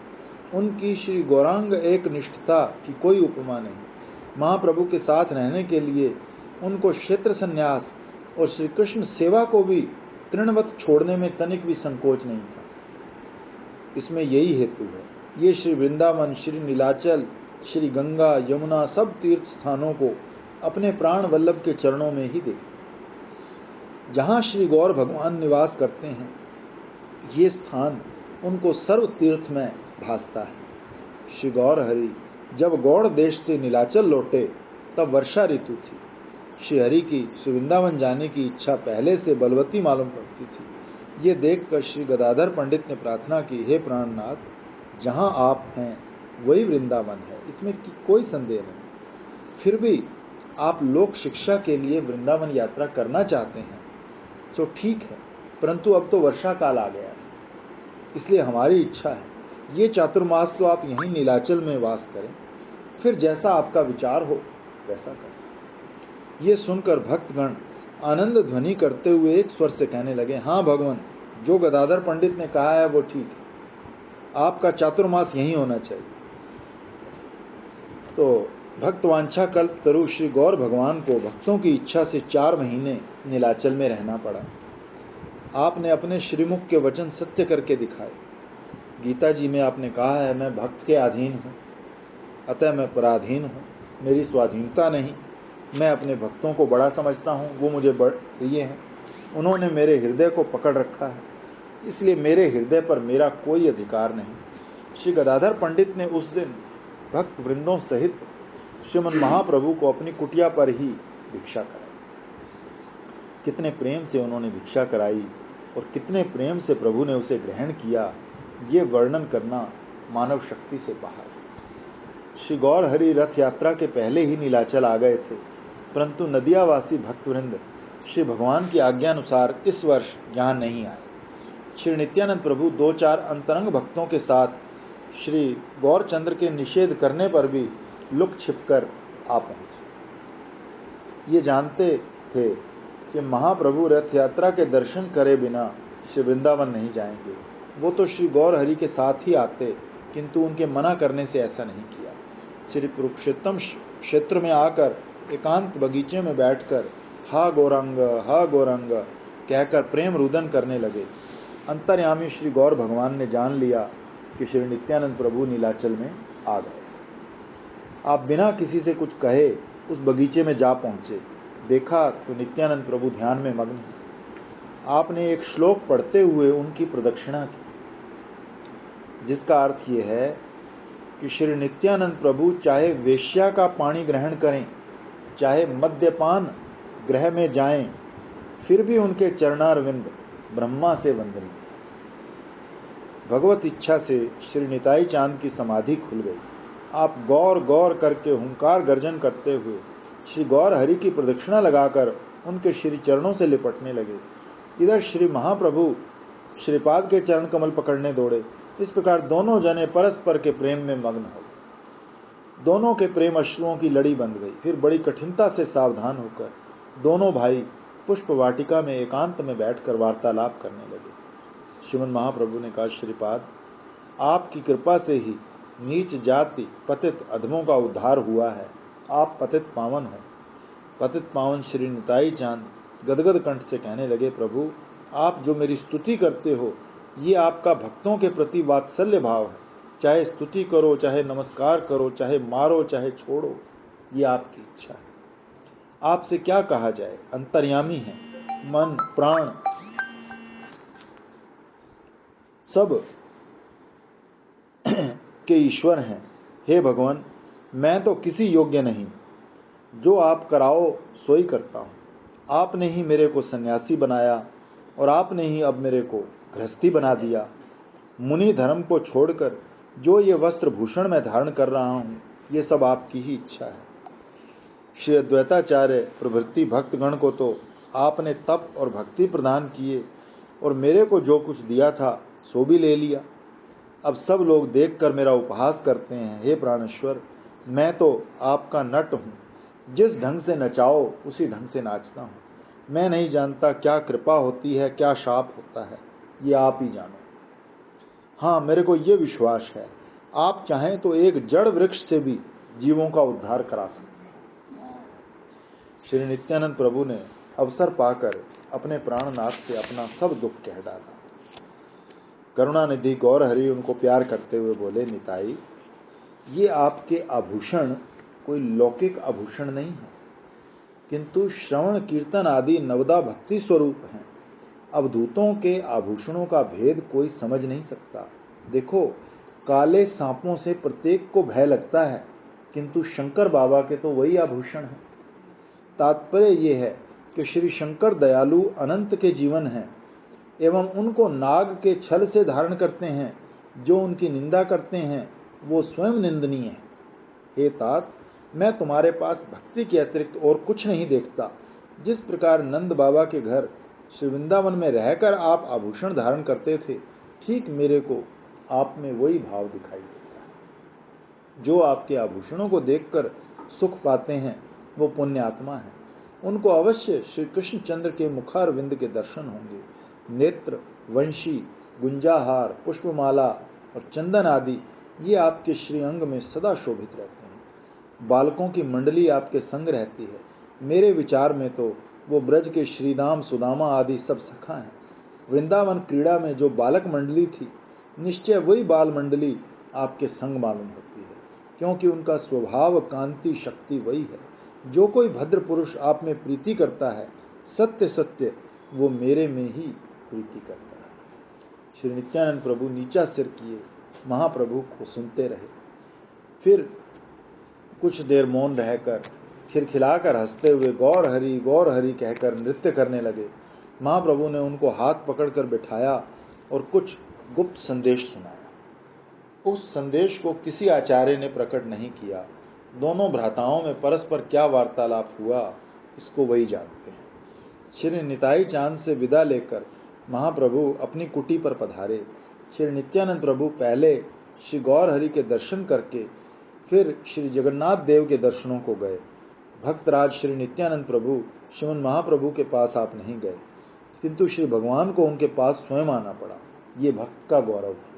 S1: उनकी श्री गौरांग एक निष्ठता की कोई उपमा नहीं। महाप्रभु के साथ रहने के लिए उनको क्षेत्र संन्यास और श्री कृष्ण सेवा को भी तृणवत छोड़ने में तनिक भी संकोच नहीं था। इसमें यही हेतु है। ये श्री वृंदावन, श्री नीलाचल, श्री गंगा, यमुना, सब तीर्थ स्थानों को अपने प्राण वल्लभ के चरणों में ही देखते। जहाँ श्री गौर भगवान निवास करते हैं, ये स्थान उनको सर्व तीर्थ में भासता है। श्री गौर हरि जब गौड़ देश से नीलाचल लौटे तब वर्षा ऋतु थी। श्री हरि की श्री वृंदावन जाने की इच्छा पहले से बलवती मालूम पड़ती थी। ये देखकर श्री गदाधर पंडित ने प्रार्थना की, हे प्राणनाथ, जहाँ आप हैं वही वृंदावन है, इसमें कोई संदेह नहीं। फिर भी आप लोक शिक्षा के लिए वृंदावन यात्रा करना चाहते हैं तो ठीक है, परंतु अब तो वर्षा काल आ गया है, इसलिए हमारी इच्छा है ये चातुर्मास तो आप यहीं नीलाचल में वास करें, फिर जैसा आपका विचार हो वैसा करें। ये सुनकर भक्तगण आनंद ध्वनि करते हुए एक स्वर से कहने लगे, हाँ भगवान, जो गदाधर पंडित ने कहा है वो ठीक है, आपका चातुर्मास यहीं होना चाहिए। तो भक्तवांछा कल्प तरु श्री गौर भगवान को भक्तों की इच्छा से 4 महीने नीलाचल में रहना पड़ा। आपने अपने श्रीमुख के वचन सत्य करके दिखाए। गीता जी में आपने कहा है, मैं भक्त के अधीन हूँ, अतः मैं पराधीन हूँ, मेरी स्वाधीनता नहीं। मैं अपने भक्तों को बड़ा समझता हूँ, वो मुझे प्रिय हैं, उन्होंने मेरे हृदय को पकड़ रखा है, इसलिए मेरे हृदय पर मेरा कोई अधिकार नहीं। श्री गदाधर पंडित ने उस दिन भक्त वृंदों सहित श्रीमन महाप्रभु को अपनी कुटिया पर ही भिक्षा कराई। कितने प्रेम से उन्होंने भिक्षा कराई और कितने प्रेम से प्रभु ने उसे ग्रहण किया, ये वर्णन करना मानव शक्ति से बाहर है। श्री गौर हरि रथ यात्रा के पहले ही नीलाचल आ गए थे, परंतु नदियावासी भक्तवृंद श्री भगवान की आज्ञा अनुसार इस वर्ष यहाँ नहीं आए। श्री नित्यानंद प्रभु 2-4 अंतरंग भक्तों के साथ श्री गौरचंद्र के निषेध करने पर भी लुक छिपकर आ पहुंचे। ये जानते थे कि महाप्रभु रथ यात्रा के दर्शन करे बिना श्री वृंदावन नहीं जाएंगे। वो तो श्री गौर हरि के साथ ही आते, किंतु उनके मना करने से ऐसा नहीं किया। श्री कुरुक्षेत्रम क्षेत्र में आकर एकांत बगीचे में बैठकर हा गौरंग कहकर प्रेम रुदन करने लगे। अंतर्यामी श्री गौर भगवान ने जान लिया कि श्री नित्यानंद प्रभु नीलाचल में आ गए। आप बिना किसी से कुछ कहे उस बगीचे में जा पहुंचे। देखा तो नित्यानंद प्रभु ध्यान में मग्न हैं। आपने एक श्लोक पढ़ते हुए उनकी प्रदक्षिणा की, जिसका अर्थ ये है कि श्री नित्यानंद प्रभु चाहे वेश्या का पानी ग्रहण करें, चाहे मद्यपान गृह में जाएं, फिर भी उनके चरणारविंद ब्रह्मा से वंदनीय है। भगवत इच्छा से श्री निताई चांद की समाधि खुल गई। आप गौर गौर करके हुंकार गर्जन करते हुए श्री गौर हरि की प्रदक्षिणा लगाकर उनके श्री चरणों से लिपटने लगे। इधर श्री महाप्रभु श्रीपाद के चरण कमल पकड़ने दौड़े। इस प्रकार दोनों जने परस्पर के प्रेम में मग्न हो गए। दोनों के प्रेम अश्रुओं की लड़ी बंध गई। फिर बड़ी कठिनता से सावधान होकर दोनों भाई पुष्प वाटिका में एकांत में बैठकर वार्तालाप करने लगे। श्रीमन महाप्रभु ने कहा, श्रीपाद, आपकी कृपा से ही नीच जाति पतित अधमों का उद्धार हुआ है। आप पतित पावन हो। पतित पावन श्री निताई चांद गदगद कंठ से कहने लगे, प्रभु, आप जो मेरी स्तुति करते हो, ये आपका भक्तों के प्रति वात्सल्य भाव है। चाहे स्तुति करो, चाहे नमस्कार करो, चाहे मारो, चाहे छोड़ो, ये आपकी इच्छा है। आपसे क्या कहा जाए, अंतर्यामी है, मन प्राण सब के ईश्वर हैं। हे भगवान, मैं तो किसी योग्य नहीं, जो आप कराओ सोई करता हूँ। आपने ही मेरे को सन्यासी बनाया और आपने ही अब मेरे को गृहस्थी बना दिया। मुनि धर्म को छोड़कर जो ये वस्त्र भूषण मैं धारण कर रहा हूँ, ये सब आपकी ही इच्छा है। श्री अद्वैताचार्य प्रभृति भक्तगण को तो आपने तप और भक्ति प्रदान किए और मेरे को जो कुछ दिया था सो भी ले लिया। अब सब लोग देखकर मेरा उपहास करते हैं। हे प्राणेश्वर, मैं तो आपका नट हूँ। जिस ढंग से नचाओ उसी ढंग से नाचता हूँ। मैं नहीं जानता क्या कृपा होती है, क्या शाप होता है, ये आप ही जानो। हाँ, मेरे को ये विश्वास है, आप चाहें तो एक जड़ वृक्ष से भी जीवों का उद्धार करा सकते हैं। श्री नित्यानंद प्रभु ने अवसर पाकर अपने प्राणनाथ से अपना सब दुख कह डाला। करुणानिधि गौर हरि उनको प्यार करते हुए बोले, निताई, ये आपके आभूषण कोई लौकिक आभूषण नहीं है, किंतु श्रवण कीर्तन आदि नवदा भक्ति स्वरूप हैं। अवधूतों के आभूषणों का भेद कोई समझ नहीं सकता। देखो, काले सांपों से प्रत्येक को भय लगता है, किंतु शंकर बाबा के तो वही आभूषण हैं। तात्पर्य ये है कि श्री शंकर दयालु अनंत के जीवन हैं एवं उनको नाग के छल से धारण करते हैं। जो उनकी निंदा करते हैं वो स्वयं निंदनीय है। हे तात, मैं तुम्हारे पास भक्ति के अतिरिक्त और कुछ नहीं देखता। जिस प्रकार नंद बाबा के घर श्री वृंदावन में रहकर आप आभूषण धारण करते थे, ठीक मेरे को आप में वही भाव दिखाई देता है। जो आपके आभूषणों को देखकर सुख पाते हैं वो पुण्यात्मा है। उनको अवश्य श्री कृष्ण चंद्र के मुखारविंद के दर्शन होंगे। नेत्र, वंशी, गुंजाहार, पुष्पमाला और चंदन आदि ये आपके श्री अंग में सदा शोभित रहते हैं। बालकों की मंडली आपके संग रहती है। मेरे विचार में तो वो ब्रज के श्रीदाम, सुदामा आदि सब सखा हैं। वृंदावन क्रीड़ा में जो बालक मंडली थी, निश्चय वही बाल मंडली आपके संग मालूम होती है, क्योंकि उनका स्वभाव, कांति, शक्ति वही है। जो कोई भद्र पुरुष आप में प्रीति करता है, सत्य सत्य वो मेरे में ही प्रीति करता है। श्री नित्यानंद प्रभु नीचा सिर किए महाप्रभु को सुनते रहे। फिर कुछ देर मौन रहकर खिलखिलाकर हंसते हुए गौर हरि कहकर नृत्य करने लगे। महाप्रभु ने उनको हाथ पकड़कर बिठाया और कुछ गुप्त संदेश सुनाया। उस संदेश को किसी आचार्य ने प्रकट नहीं किया। दोनों भ्राताओं में परस्पर क्या वार्तालाप हुआ, इसको वही जानते हैं। श्री निताई चांद से विदा लेकर महाप्रभु अपनी कुटी पर पधारे। श्री नित्यानंद प्रभु पहले श्री गौर हरि के दर्शन करके फिर श्री जगन्नाथ देव के दर्शनों को गए। भक्तराज श्री नित्यानंद प्रभु श्रीमन महाप्रभु के पास आप नहीं गए, किंतु श्री भगवान को उनके पास स्वयं आना पड़ा। ये भक्त का गौरव है।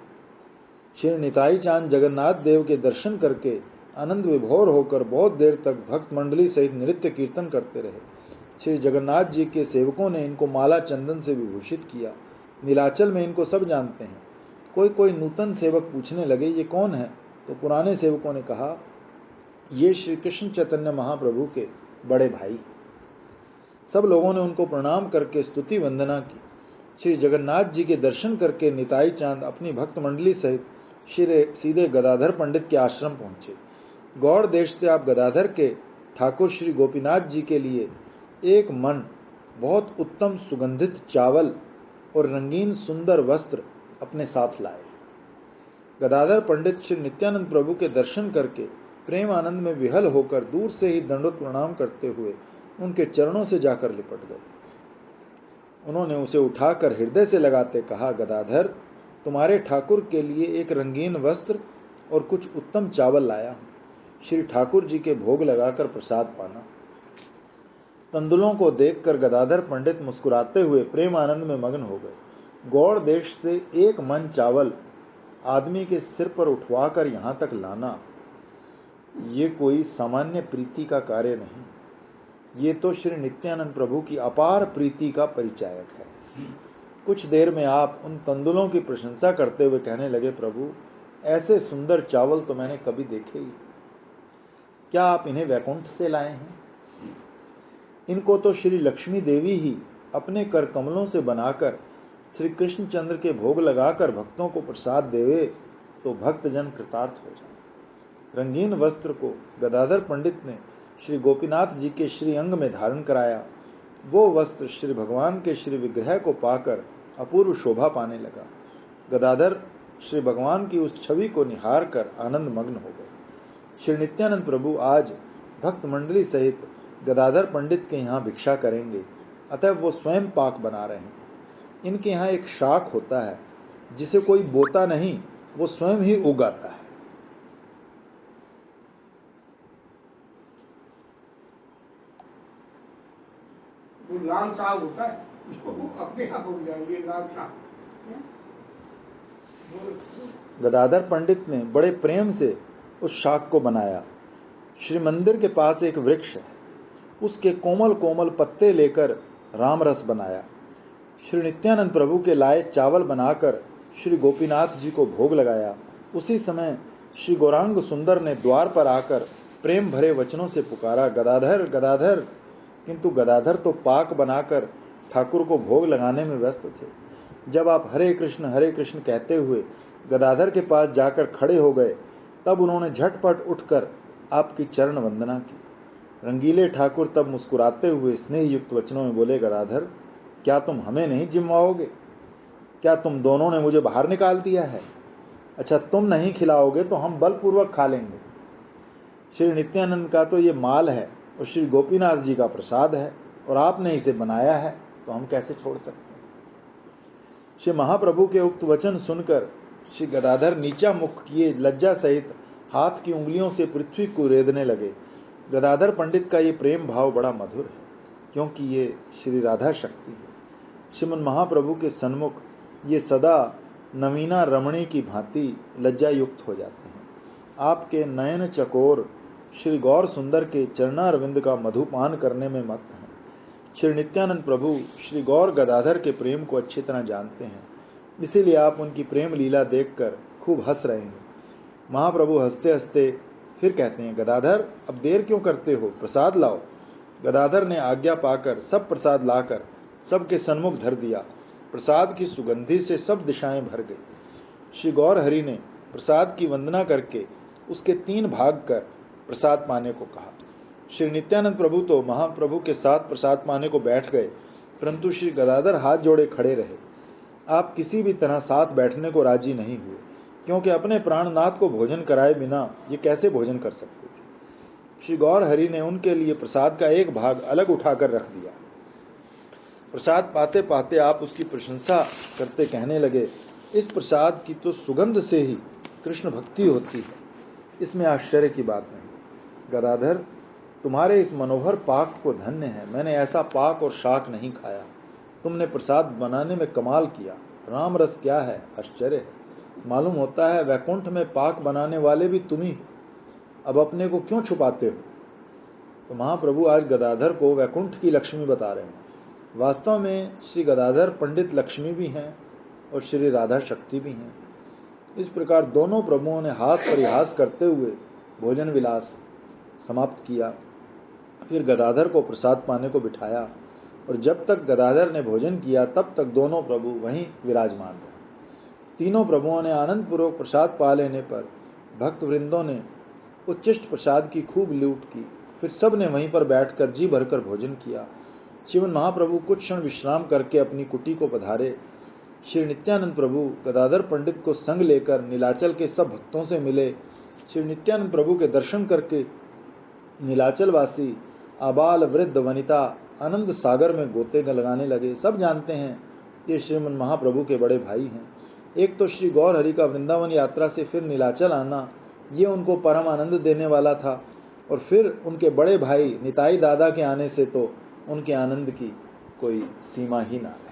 S1: श्री निताई चांद जगन्नाथ देव के दर्शन करके आनंद विभोर होकर बहुत देर तक भक्त मंडली सहित नृत्य कीर्तन करते रहे। श्री जगन्नाथ जी के सेवकों ने इनको माला चंदन से विभूषित किया। नीलाचल में इनको सब जानते हैं। कोई कोई नूतन सेवक पूछने लगे, ये कौन है? तो पुराने सेवकों ने कहा, ये श्री कृष्ण चैतन्य महाप्रभु के बड़े भाई हैं। सब लोगों ने उनको प्रणाम करके स्तुति वंदना की। श्री जगन्नाथ जी के दर्शन करके निताई चांद अपनी भक्त मंडली सहित सीधे गदाधर पंडित के आश्रम पहुंचे। गौड़ देश से आप गदाधर के ठाकुर श्री गोपीनाथ जी के लिए एक मन बहुत उत्तम सुगंधित चावल और रंगीन सुंदर वस्त्र अपने साथ लाए। गदाधर पंडित श्री नित्यानंद प्रभु के दर्शन करके प्रेम आनंद में विहल होकर दूर से ही दंडवत प्रणाम करते हुए उनके चरणों से जाकर लिपट गए। उन्होंने उसे उठाकर हृदय से लगाते कहा, गदाधर, तुम्हारे ठाकुर के लिए एक रंगीन वस्त्र और कुछ उत्तम चावल लाया हूं। श्री ठाकुर जी के भोग लगाकर प्रसाद पाना। तंदुलों को देखकर गदाधर पंडित मुस्कुराते हुए प्रेम आनंद में मग्न हो गए। गौड़ देश से एक मन चावल आदमी के सिर पर उठवाकर यहाँ तक लाना, ये कोई सामान्य प्रीति का कार्य नहीं, ये तो श्री नित्यानंद प्रभु की अपार प्रीति का परिचायक है। कुछ देर में आप उन तंदुलों की प्रशंसा करते हुए कहने लगे, प्रभु, ऐसे सुंदर चावल तो मैंने कभी देखे ही नहीं। क्या आप इन्हें वैकुंठ से लाए हैं? इनको तो श्री लक्ष्मी देवी ही अपने कर कमलों से बनाकर श्री कृष्णचंद्र के भोग लगाकर भक्तों को प्रसाद देवे तो भक्तजन कृतार्थ हो जाए। रंगीन वस्त्र को गदाधर पंडित ने श्री गोपीनाथ जी के श्री अंग में धारण कराया। वो वस्त्र श्री भगवान के श्री विग्रह को पाकर अपूर्व शोभा पाने लगा। गदाधर श्री भगवान की उस छवि को निहार कर आनंद मग्न हो गए। श्री नित्यानंद प्रभु आज भक्त मंडली सहित गदाधर पंडित के यहाँ भिक्षा करेंगे, अतः वो स्वयं पाक बना रहे हैं। इनके यहाँ एक शाक होता है जिसे कोई बोता नहीं, वो स्वयं ही उगाता है।
S3: वो लाल साग होता है, वो अपने आप हो जाए, ये लाल साग।
S1: गदाधर पंडित ने बड़े प्रेम से उस शाक को बनाया। श्री मंदिर के पास एक वृक्ष है, उसके कोमल कोमल पत्ते लेकर राम रस बनाया। श्री नित्यानंद प्रभु के लाए चावल बनाकर श्री गोपीनाथ जी को भोग लगाया। उसी समय श्री गौरांग सुंदर ने द्वार पर आकर प्रेम भरे वचनों से पुकारा, गदाधर गदाधर। किंतु गदाधर तो पाक बनाकर ठाकुर को भोग लगाने में व्यस्त थे। जब आप हरे कृष्ण कहते हुए गदाधर के पास जाकर खड़े हो गए, तब उन्होंने झटपट उठकर आपकी चरण वंदना की। रंगीले ठाकुर तब मुस्कुराते हुए स्नेह युक्त वचनों में बोले, गदाधर, क्या तुम हमें नहीं जिम्माओगे? क्या तुम दोनों ने मुझे बाहर निकाल दिया है? अच्छा, तुम नहीं खिलाओगे तो हम बलपूर्वक खा लेंगे। श्री नित्यानंद का तो ये माल है और श्री गोपीनाथ जी का प्रसाद है, और आपने इसे बनाया है, तो हम कैसे छोड़ सकते हैं? श्री महाप्रभु के उक्त वचन सुनकर श्री गदाधर नीचा मुख किए लज्जा सहित हाथ की उंगलियों से पृथ्वी को रेदने लगे। गदाधर पंडित का ये प्रेम भाव बड़ा मधुर है, क्योंकि ये श्री राधा शक्ति है। श्रीमन महाप्रभु के सन्मुख ये सदा नवीना रमणी की भांति लज्जा युक्त हो जाते हैं। आपके नयन चकोर श्री गौर सुंदर के चरणारविंद का मधुपान करने में मत हैं। श्री नित्यानंद प्रभु श्री गौर गदाधर के प्रेम को अच्छी तरह जानते हैं, इसीलिए आप उनकी प्रेम लीला देखकर खूब हंस रहे हैं। महाप्रभु हंसते हंसते फिर कहते हैं, गदाधर, अब देर क्यों करते हो, प्रसाद लाओ। गदाधर ने आज्ञा पाकर सब प्रसाद लाकर सबके सन्मुख धर दिया। प्रसाद की सुगंधि से सब दिशाएं भर गई। श्री गौर हरि ने प्रसाद की वंदना करके उसके 3 भाग कर प्रसाद पाने को कहा। श्री नित्यानंद प्रभु तो महाप्रभु के साथ प्रसाद पाने को बैठ गए, परंतु श्री गदाधर हाथ जोड़े खड़े रहे। आप किसी भी तरह साथ बैठने को राजी नहीं हुए, क्योंकि अपने प्राणनाथ को भोजन कराए बिना ये कैसे भोजन कर सकते थे। श्री गौर हरि ने उनके लिए प्रसाद का एक भाग अलग उठाकर रख दिया। प्रसाद पाते पाते आप उसकी प्रशंसा करते कहने लगे, इस प्रसाद की तो सुगंध से ही कृष्ण भक्ति होती है, इसमें आश्चर्य की बात नहीं। गदाधर, तुम्हारे इस मनोहर पाक को धन्य है, मैंने ऐसा पाक और शाक नहीं खाया। तुमने प्रसाद बनाने में कमाल किया। राम रस क्या है, आश्चर्य है। मालूम होता है वैकुंठ में पाक बनाने वाले भी तुम ही। अब अपने को क्यों छुपाते हो? तो महाप्रभु आज गदाधर को वैकुंठ की लक्ष्मी बता रहे हैं। वास्तव में श्री गदाधर पंडित लक्ष्मी भी हैं और श्री राधा शक्ति भी हैं। इस प्रकार दोनों प्रभुओं ने हास परिहास करते हुए भोजन विलास समाप्त किया। फिर गदाधर को प्रसाद पाने को बिठाया और जब तक गदाधर ने भोजन किया तब तक दोनों प्रभु वहीं विराजमान रहे। तीनों प्रभुओं ने आनंदपूर्वक प्रसाद पा लेने पर भक्त वृंदों ने उच्चिष्ट प्रसाद की खूब लूट की। फिर सब ने वहीं पर बैठकर जी भरकर भोजन किया। श्रीमन महाप्रभु कुछ क्षण विश्राम करके अपनी कुटी को पधारे। श्री नित्यानंद प्रभु गदाधर पंडित को संग लेकर नीलाचल के सब भक्तों से मिले। श्री नित्यानंद प्रभु के दर्शन करके नीलाचल वासी आबाल वृद्ध वनिता आनंद सागर में गोते लगाने लगे। सब जानते हैं ये श्रीमन महाप्रभु के बड़े भाई हैं। एक तो श्री गौर हरि का वृंदावन यात्रा से फिर नीलाचल आना, ये उनको परम आनंद देने वाला था, और फिर उनके बड़े भाई निताई दादा के आने से तो उनके आनंद की कोई सीमा ही ना रही।